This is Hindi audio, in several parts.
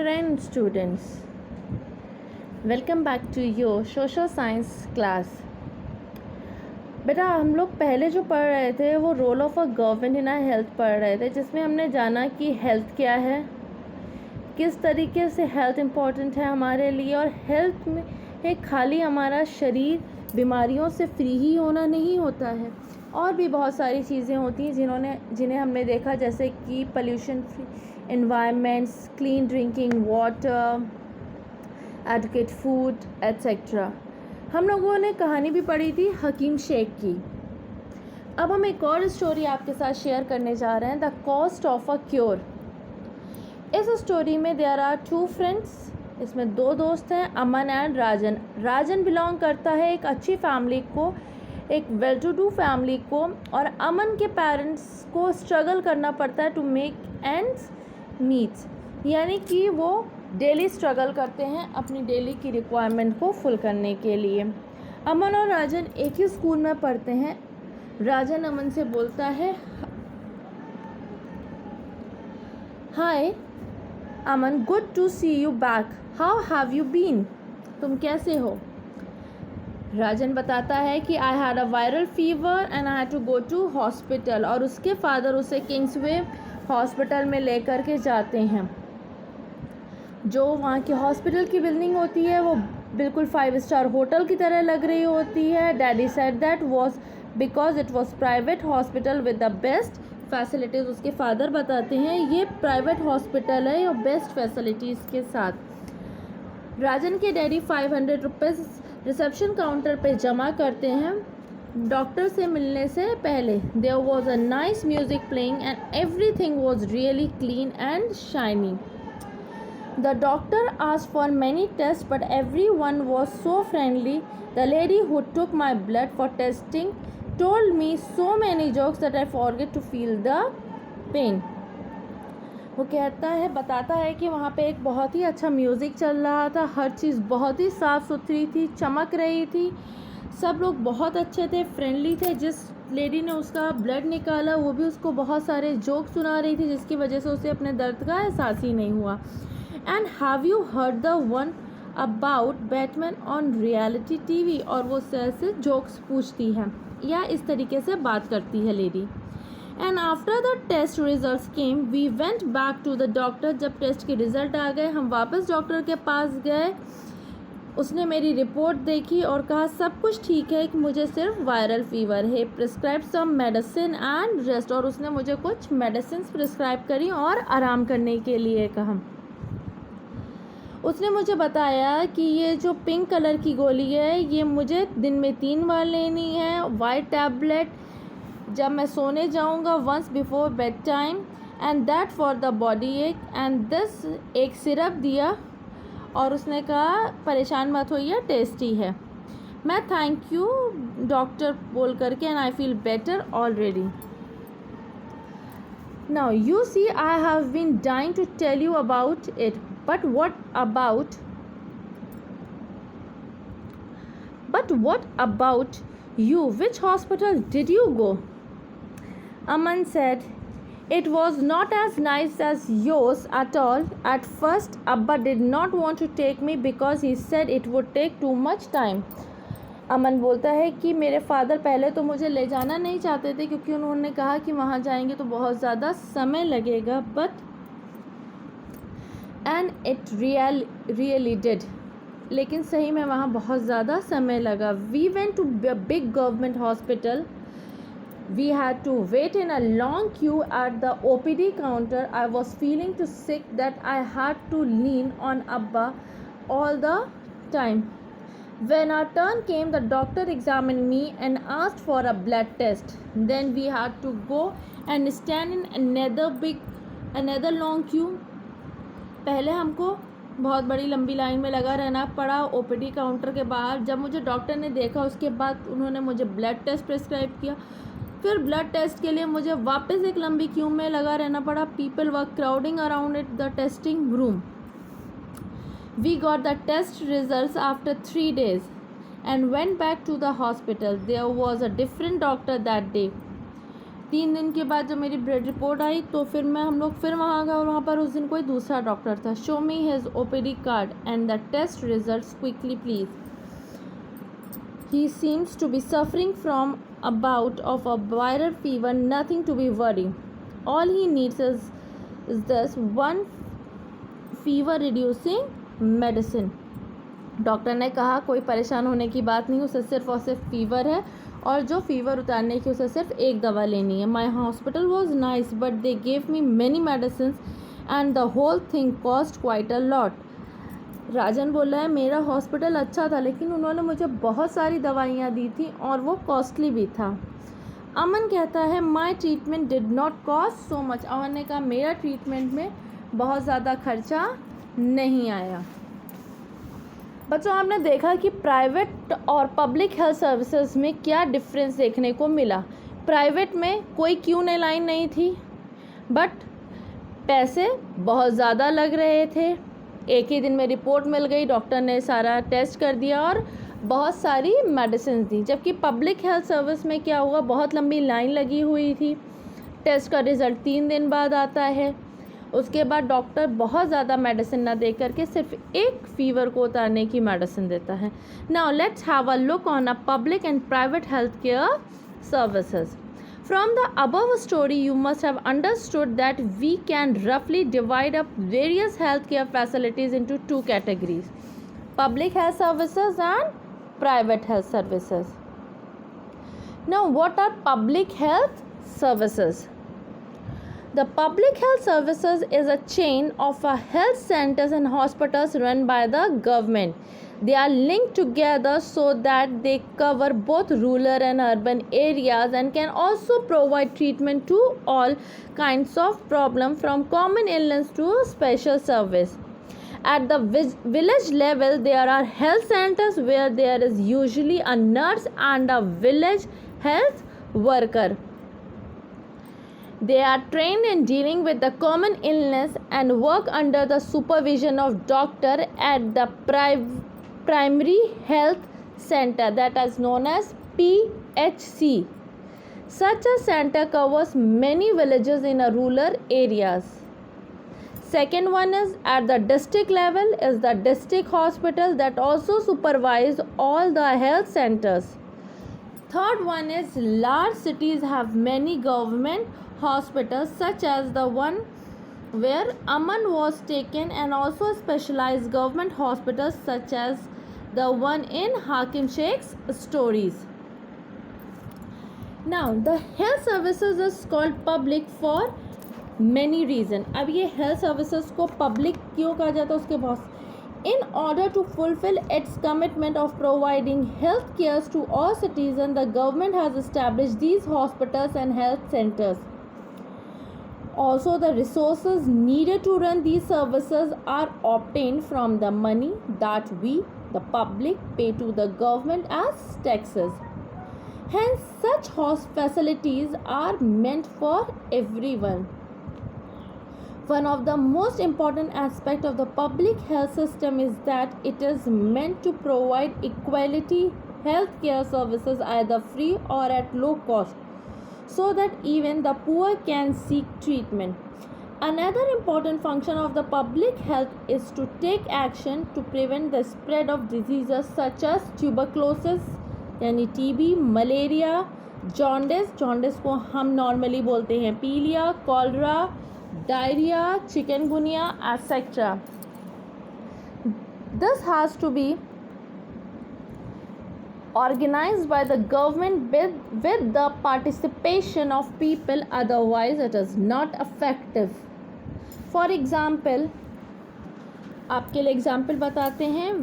ignorant students, welcome back to your social science class. बेटा हम लोग पहले जो पढ़ रहे थे वो role of a government in health पढ़ रहे थे, जिसमें हमने जाना कि हेल्थ क्या है, किस तरीके से हेल्थ इम्पॉर्टेंट है हमारे लिए, और हेल्थ में खाली हमारा शरीर बीमारियों से फ्री ही होना नहीं होता है, और भी बहुत सारी चीज़ें होती हैं जिन्हें हमने देखा, जैसे कि pollution free environments, clean drinking water, adequate food etcetera. हम लोगों ने कहानी भी पढ़ी थी हकीम शेख की. अब हम एक और स्टोरी आपके साथ शेयर करने जा रहे हैं, the cost of a cure. इस स्टोरी में देयर आर टू फ्रेंड्स. इसमें दो दोस्त हैं, अमन एंड राजन. राजन बिलोंग करता है एक अच्छी फैमिली को, एक वेल टू डू फैमिली को, और अमन के पेरेंट्स को स्ट्रगल करना पड़ता है टू मेक एंड्स मीट्स, यानी कि वो डेली स्ट्रगल करते हैं अपनी डेली की रिक्वायरमेंट को फुल करने के लिए. अमन और राजन एक ही स्कूल में पढ़ते हैं. राजन अमन से बोलता है, hi Aman, good to see you back, how have you been, तुम कैसे हो. राजन बताता है कि I had a viral fever and I had to go to hospital, और उसके फादर उसे किंग्सवे हॉस्पिटल में लेकर के जाते हैं. जो वहाँ की हॉस्पिटल की बिल्डिंग होती है वो बिल्कुल 5 स्टार होटल की तरह लग रही होती है. Daddy said that was because it was private hospital with the best facilities. उसके फादर बताते हैं ये प्राइवेट हॉस्पिटल है और बेस्ट फैसिलिटीज़ के साथ. राजन के डैडी 500 रुपीज़ रिसेप्शन काउंटर पे जमा करते हैं. डॉक्टर से मिलने से पहले there was a nice music playing and everything was really clean and shiny. The doctor asked for many tests, but everyone was so friendly. The lady who took my blood for testing told me so many jokes that I forget to feel the pain. वो बताता है कि वहाँ पे एक बहुत ही अच्छा म्यूज़िक चल रहा था, हर चीज़ बहुत ही साफ़ सुथरी थी, चमक रही थी, सब लोग बहुत अच्छे थे, फ्रेंडली थे. जिस लेडी ने उसका ब्लड निकाला वो भी उसको बहुत सारे जोक सुना रही थी, जिसकी वजह से उसे अपने दर्द का एहसास ही नहीं हुआ. And have you heard the one about Batman on reality TV, और वो सर से जोक्स पूछती है या इस तरीके से बात करती है lady. And after the test results came we went back to the doctor. जब टेस्ट के रिज़ल्ट आ गए हम वापस डॉक्टर के पास गए. उसने मेरी रिपोर्ट देखी और कहा सब कुछ ठीक है कि मुझे सिर्फ वायरल फीवर है. Prescribe some medicine and rest, और उसने मुझे कुछ मेडिसिन प्रिस्क्राइब करी और आराम करने के लिए कहा. उसने मुझे बताया कि ये जो पिंक कलर की गोली है ये मुझे दिन में 3 बार लेनी है. वाइट टैबलेट जब मैं सोने जाऊंगा once before bed time, and that for the body ache, and this एक सिरप दिया और उसने कहा परेशान मत होइए, टेस्टी है. मैं थैंक यू डॉक्टर बोल करके, and I feel better already. Now you see I have been dying to tell you about it, but what about you? Which hospital did you go? Aman said, it was not as nice as yours at all. At first Abba did not want to take me because he said it would take too much time. अमन बोलता है कि मेरे फादर पहले तो मुझे ले जाना नहीं चाहते थे क्योंकि उन्होंने कहा कि वहाँ जाएंगे तो बहुत ज़्यादा समय लगेगा, but and it really did, लेकिन सही में वहाँ बहुत ज़्यादा समय लगा. We went to big government hospital. We had to wait in a long queue at the OPD counter. I was feeling too sick that I had to lean on अब्बा all the time. When our turn came, the doctor examined me and asked for a blood test. Then we had to go and stand in another long queue. पहले हमको बहुत बड़ी लंबी लाइन में लगा रहना पड़ा OPD काउंटर के बाहर. जब मुझे डॉक्टर ने देखा उसके बाद उन्होंने मुझे ब्लड टेस्ट प्रिस्क्राइब किया. फिर ब्लड टेस्ट के लिए मुझे वापस एक लंबी क्यू में लगा रहना पड़ा. People were crowding around it the testing room. We got the test results after 3 days and went back to the hospital. There was a different doctor that day. 3 दिन के बाद जब मेरी ब्लड रिपोर्ट आई तो फिर हम लोग फिर वहाँ गए और वहाँ पर उस दिन कोई दूसरा डॉक्टर था. Show me his OPD card and the test results quickly please. He seems to be suffering from a bout of a viral fever, nothing to be worried. All he needs is this one fever reducing medicine. Doctor ने कहा कोई परेशान होने की बात नहीं, उसे सिर्फ और सिर्फ फीवर है और जो फीवर उतारने की उसे सिर्फ एक दवा लेनी है. My hospital was nice but they gave me many medicine and the whole thing cost quite a lot. Rajan बोला है मेरा हॉस्पिटल अच्छा था लेकिन उन्होंने मुझे बहुत सारी दवाइयाँ दी थी और वो कॉस्टली भी था. अमन कहता है my treatment did not cost so much. Aman ने कहा मेरा ट्रीटमेंट में बहुत ज़्यादा खर्चा नहीं आया. बच्चों आपने देखा कि प्राइवेट और पब्लिक हेल्थ सर्विसेज में क्या डिफरेंस देखने को मिला. प्राइवेट में कोई क्यू ने लाइन नहीं थी बट पैसे बहुत ज़्यादा लग रहे थे. एक ही दिन में रिपोर्ट मिल गई, डॉक्टर ने सारा टेस्ट कर दिया और बहुत सारी मेडिसिन दी. जबकि पब्लिक हेल्थ सर्विस में क्या हुआ, बहुत लंबी लाइन लगी हुई थी. टेस्ट का रिज़ल्ट 3 दिन बाद आता है. उसके बाद डॉक्टर बहुत ज़्यादा मेडिसिन ना दे करके सिर्फ एक फीवर को उतारने की मेडिसिन देता है. Now let's have a look on a public and private health care services. From the above story, you must have understood that we can roughly divide up various healthcare facilities into 2 categories: public health services and private health services. Now, what are public health services? The public health services is a chain of health centers and hospitals run by the government. They are linked together so that they cover both rural and urban areas and can also provide treatment to all kinds of problems from common illness to special service. At the village level, there are health centers where there is usually a nurse and a village health worker. They are trained in dealing with the common illness and work under the supervision of doctor at the primary health center, that is known as PHC. Such a center covers many villages in a rural areas. Second one is at the district level is the district hospital that also supervise all the health centers. Third one is large cities have many government hospitals such as the one where Aman was taken and also specialized government hospitals such as the one in Hakim Sheikh's stories. Now the health services is called public for many reasons. अब ये health services को public क्यों कहा जाता है उसके बहुत. In order to fulfill its commitment of providing health care to all citizens, the government has established these hospitals and health centers. Also, the resources needed to run these services are obtained from the money that we, the public, pay to the government as taxes. Hence, such facilities are meant for everyone. One of the most important aspects of the public health system is that it is meant to provide equality health care services either free or at low cost, so that even the poor can seek treatment. Another important function of the public health is to take action to prevent the spread of diseases such as tuberculosis यानी TB, मलेरिया, जॉन्डिस को हम नॉर्मली बोलते हैं पीलिया, cholera, diarrhoea, chikungunya etc. This has to be organized by the government with the participation of people, otherwise it is not effective. For example, आपके लिए एग्जाम्पल बताते हैं.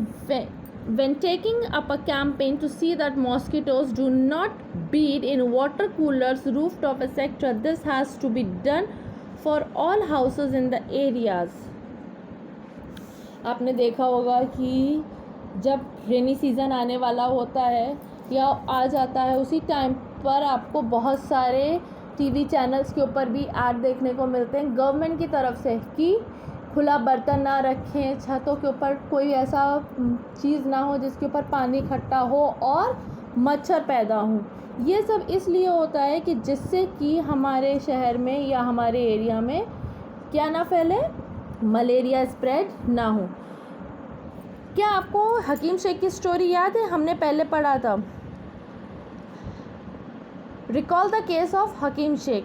When taking up a campaign to see that mosquitoes do not breed in water coolers, rooftop etc., this has to be done for all houses in the areas. आपने देखा होगा कि जब रेनी सीज़न आने वाला होता है या आ जाता है उसी टाइम पर आपको बहुत सारे टीवी चैनल्स के ऊपर भी ऐड देखने को मिलते हैं गवर्नमेंट की तरफ से कि खुला बर्तन ना रखें, छतों के ऊपर कोई ऐसा चीज़ ना हो जिसके ऊपर पानी इकट्ठा हो और मच्छर पैदा हों। ये सब इसलिए होता है कि जिससे कि हमारे शहर में या हमारे एरिया में क्या ना फैले, मलेरिया स्प्रेड ना हो। क्या आपको हकीम शेख की स्टोरी याद है? हमने पहले पढ़ा था। Recall the case of Hakim Sheikh.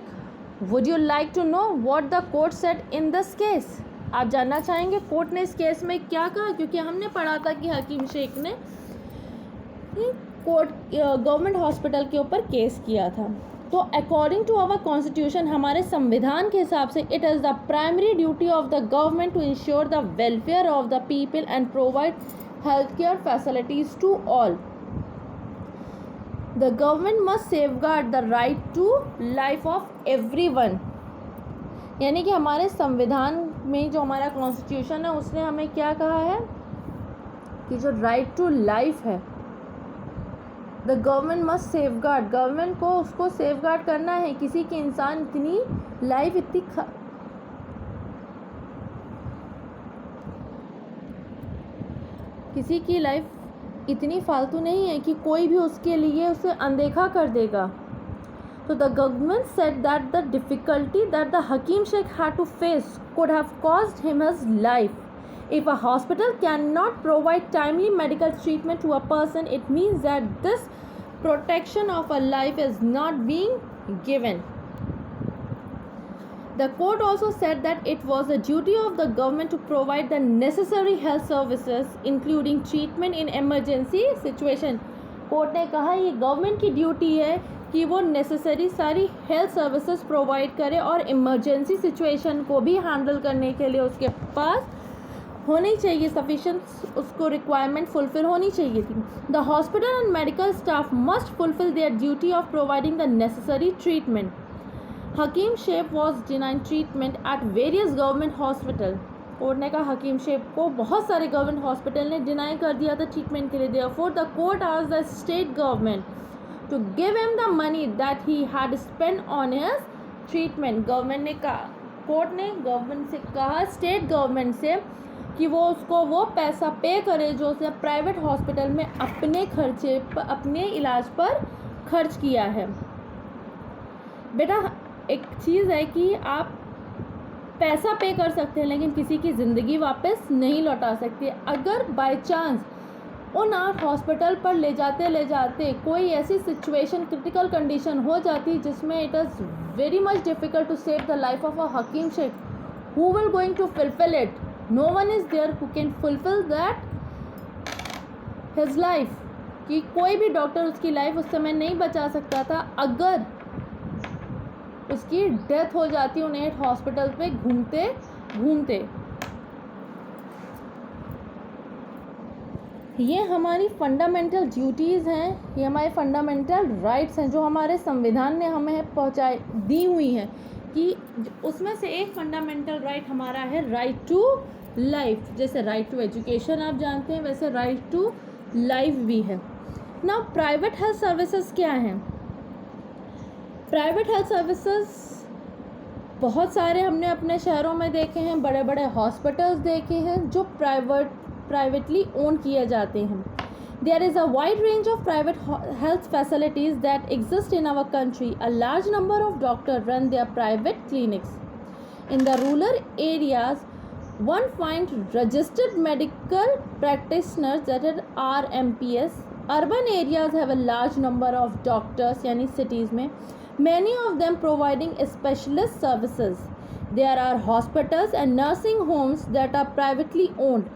Would you like to know what the court said in this case? आप जानना चाहेंगे कोर्ट ने इस केस में क्या कहा? क्योंकि हमने पढ़ा था कि हकीम शेख ने कोर्ट गवर्नमेंट हॉस्पिटल के ऊपर केस किया था। तो अकॉर्डिंग टू आवर कॉन्स्टिट्यूशन, हमारे संविधान के हिसाब से, it is the primary duty of the government to ensure the welfare of the people and provide health care facilities to all. The government must safeguard the right to life of everyone. यानी कि हमारे संविधान में जो हमारा कॉन्स्टिट्यूशन है उसने हमें क्या कहा है कि जो राइट टू लाइफ है, the government must safeguard, government को उसको सेफगार्ड करना है। किसी की इंसान इतनी लाइफ इतनी किसी की लाइफ इतनी फालतू नहीं है कि कोई भी उसके लिए उसे अनदेखा कर देगा। So the government said that the difficulty that the Hakim Sheikh had to face could have caused him his life. If a hospital cannot provide timely medical treatment to a person, it means that this protection of a life is not being given. The court also said that it was the duty of the government to provide the necessary health services, including treatment in emergency situation. Court ने कहा ये गवर्नमेंट की ड्यूटी है कि वो नेसेसरी सारी हेल्थ सर्विसेज प्रोवाइड करे और इमरजेंसी सिचुएशन को भी हैंडल करने के लिए उसके पास होनी चाहिए सफिशिएंट, उसको रिक्वायरमेंट फुलफिल होनी चाहिए थी। The hospital and medical staff must fulfil their duty of providing the necessary treatment. Hakim Sheikh was denied treatment at various government hospital. Court ने कहा हकीम शेख को बहुत सारे गवर्नमेंट हॉस्पिटल ने डिनाई कर दिया था ट्रीटमेंट के लिए। Therefore the court asked the state government to give him the money that he had spent on his treatment. Government ने कहा, कोर्ट ने गवर्नमेंट से कहा, स्टेट गवर्नमेंट से, कि वो उसको वो पैसा पे करे जो उसने प्राइवेट हॉस्पिटल में अपने खर्चे पर, अपने इलाज पर खर्च किया है। बेटा एक चीज़ है कि आप पैसा पे कर सकते हैं लेकिन किसी की ज़िंदगी वापस नहीं लौटा सकते। अगर बाय चांस उन आप हॉस्पिटल पर ले जाते कोई ऐसी सिचुएशन, क्रिटिकल कंडीशन हो जाती जिसमें it is very much difficult to save the life of a Hakim Sheikh, who will going to fulfil it? No one is there who can fulfil that his life. कि कोई भी डॉक्टर उसकी लाइफ उस समय नहीं बचा सकता था। अगर उसकी डेथ हो जाती उन्हें हॉस्पिटल पे घूमते घूमते। ये हमारी फंडामेंटल ड्यूटीज़ हैं, ये हमारे फंडामेंटल राइट्स हैं जो हमारे संविधान ने हमें दी हुई हैं। कि उसमें से एक फंडामेंटल राइट हमारा है राइट टू लाइफ। जैसे राइट टू एजुकेशन आप जानते हैं, वैसे राइट टू लाइफ भी है ना। प्राइवेट हेल्थ सर्विसेज क्या हैं? प्राइवेट हेल्थ सर्विसेज बहुत सारे हमने अपने शहरों में देखे हैं, बड़े बड़े हॉस्पिटल्स देखे हैं जो प्राइवेटली ओन किए जाते हैं। There is a wide range of private health facilities that exist in our country. A large number of doctors run their private clinics. In the rural areas, one finds registered medical practitioners, that is RMPS. Urban areas have a large number of doctors, यानी cities में, many of them providing specialist services. There are hospitals and nursing homes that are privately owned.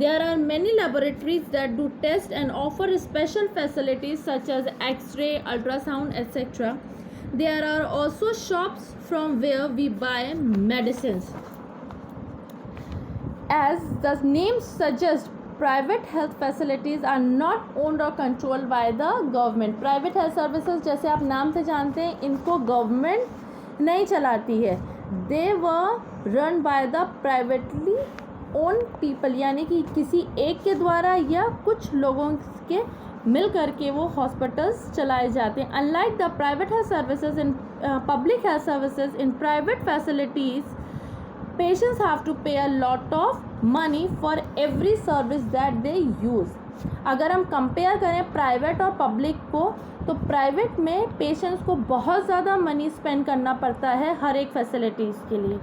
There are many laboratories that do tests and offer special facilities such as X-ray, ultrasound, etc. There are also shops from where we buy medicines. As the name suggests, private health facilities are not owned or controlled by the government. Private health services जैसे आप नाम से जानते हैं, इनको गवर्नमेंट नहीं चलाती है। They were run by the privately own people, यानी कि किसी एक के द्वारा या कुछ लोगों के मिल करके वो हॉस्पिटल्स चलाए जाते हैं। Unlike the private health services in public health services in private facilities, patients have to pay a lot of money for every service that they use. अगर हम कंपेयर करें प्राइवेट और पब्लिक को, तो प्राइवेट में पेशेंट्स को बहुत ज़्यादा मनी स्पेंड करना पड़ता है हर एक फैसिलिटीज़ के लिए.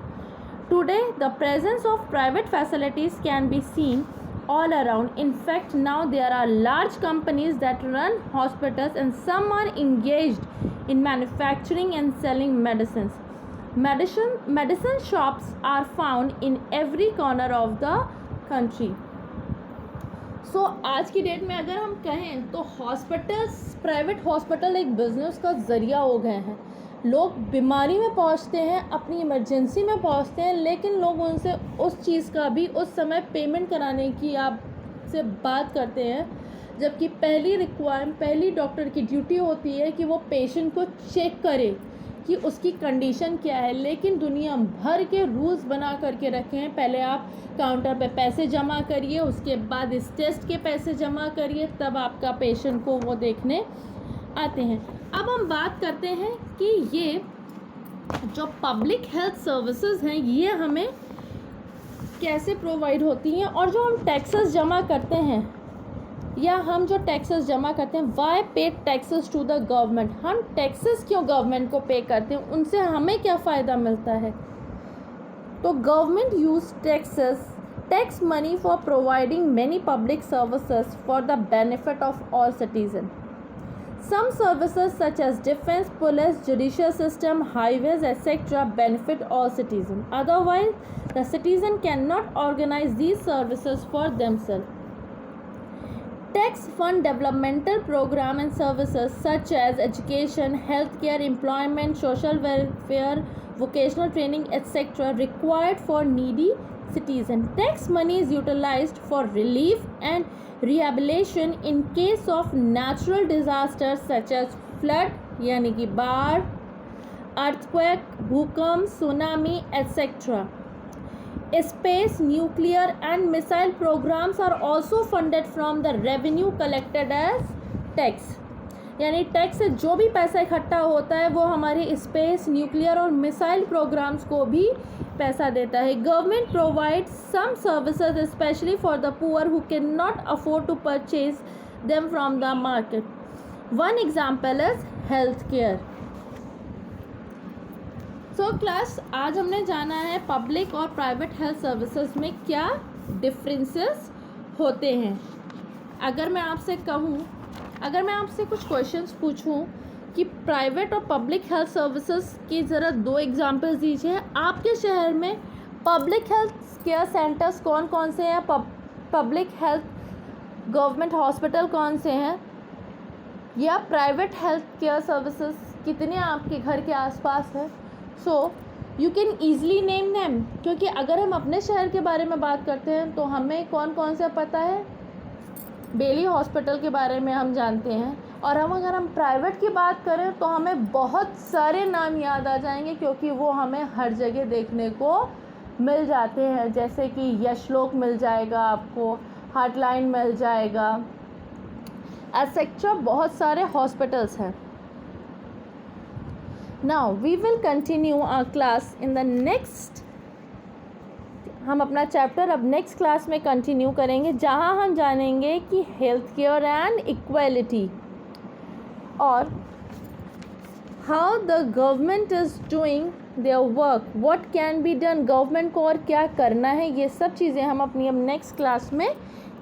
Today the presence of private facilities can be seen all around. In fact, now there are large companies that run hospitals and some are engaged in manufacturing and selling medicines. Medicine shops are found in every corner of the country. So आज की डेट में अगर हम कहें तो हॉस्पिटल्स, प्राइवेट हॉस्पिटल एक बिजनेस का ज़रिया हो गए हैं. लोग बीमारी में पहुंचते हैं, अपनी इमरजेंसी में पहुंचते हैं, लेकिन लोग उनसे उस चीज़ का भी उस समय पेमेंट कराने की आपसे बात करते हैं, जबकि पहली डॉक्टर की ड्यूटी होती है कि वो पेशेंट को चेक करे कि उसकी कंडीशन क्या है. लेकिन दुनिया भर के रूल्स बना करके रखे हैं. पहले आप काउंटर पे पैसे जमा करिए, उसके बाद इस टेस्ट के पैसे जमा करिए, तब आपका पेशेंट को वो देखने आते हैं. अब हम बात करते हैं कि ये जो पब्लिक हेल्थ सर्विसेज हैं ये हमें कैसे प्रोवाइड होती हैं, और जो हम टैक्सेस जमा करते हैं वाई पे टैक्सेस टू द गवर्नमेंट. हम टैक्सेस क्यों गवर्नमेंट को पे करते हैं, उनसे हमें क्या फ़ायदा मिलता है. तो government use tax money for providing many public services for the benefit of all citizen. Some services such as defense, police, judicial system, highways, etc. benefit all citizens. Otherwise, the citizen cannot organize these services for themselves. Tax fund developmental program and services such as education, healthcare, employment, social welfare, vocational training, etc. required for needy citizens. Tax money is utilized for relief and rehabilitation in case of natural disasters such as flood यानी कि बाढ़, earthquake, भूकंप, tsunami, etc. Space, nuclear and missile programs are also funded from the revenue collected as tax. यानी टैक्स से जो भी पैसा इकट्ठा होता है वो हमारे स्पेस, न्यूक्लियर और मिसाइल प्रोग्राम्स को भी पैसा देता है. Government provide some services specially for the poor who can not afford to purchase them from the market. One example is health care. So class, आज हमने जाना है पब्लिक और प्राइवेट हेल्थ सर्विसेज में क्या डिफरेंसेस होते हैं. अगर मैं आपसे कुछ क्वेश्चंस पूछूं कि प्राइवेट और पब्लिक हेल्थ सर्विसेज की ज़रा 2 एग्जांपल्स दीजिए. आपके शहर में पब्लिक हेल्थ केयर सेंटर्स कौन कौन से हैं, पब्लिक हेल्थ गवर्नमेंट हॉस्पिटल कौन से हैं, या प्राइवेट हेल्थ केयर सर्विसेज कितने आपके घर के आसपास हैं. So you can easily name them, क्योंकि अगर हम अपने शहर के बारे में बात करते हैं तो हमें कौन कौन से पता है. बेली हॉस्पिटल के बारे में हम जानते हैं, और अगर हम प्राइवेट की बात करें तो हमें बहुत सारे नाम याद आ जाएंगे, क्योंकि वो हमें हर जगह देखने को मिल जाते हैं. जैसे कि यशलोक मिल जाएगा आपको, हार्टलाइन मिल जाएगा, एटसेट्रा. बहुत सारे हॉस्पिटल्स हैं. Now we will continue our class in the next. हम अपना चैप्टर अब नेक्स्ट क्लास में कंटिन्यू करेंगे, जहां हम जानेंगे कि हेल्थ केयर एंड इक्वालिटी, और how the government is doing their work, what can be done. Government को और क्या करना है, ये सब चीज़ें हम अपनी अब नेक्स्ट क्लास में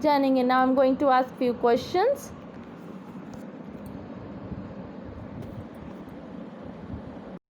जानेंगे. Now I am going to ask few questions.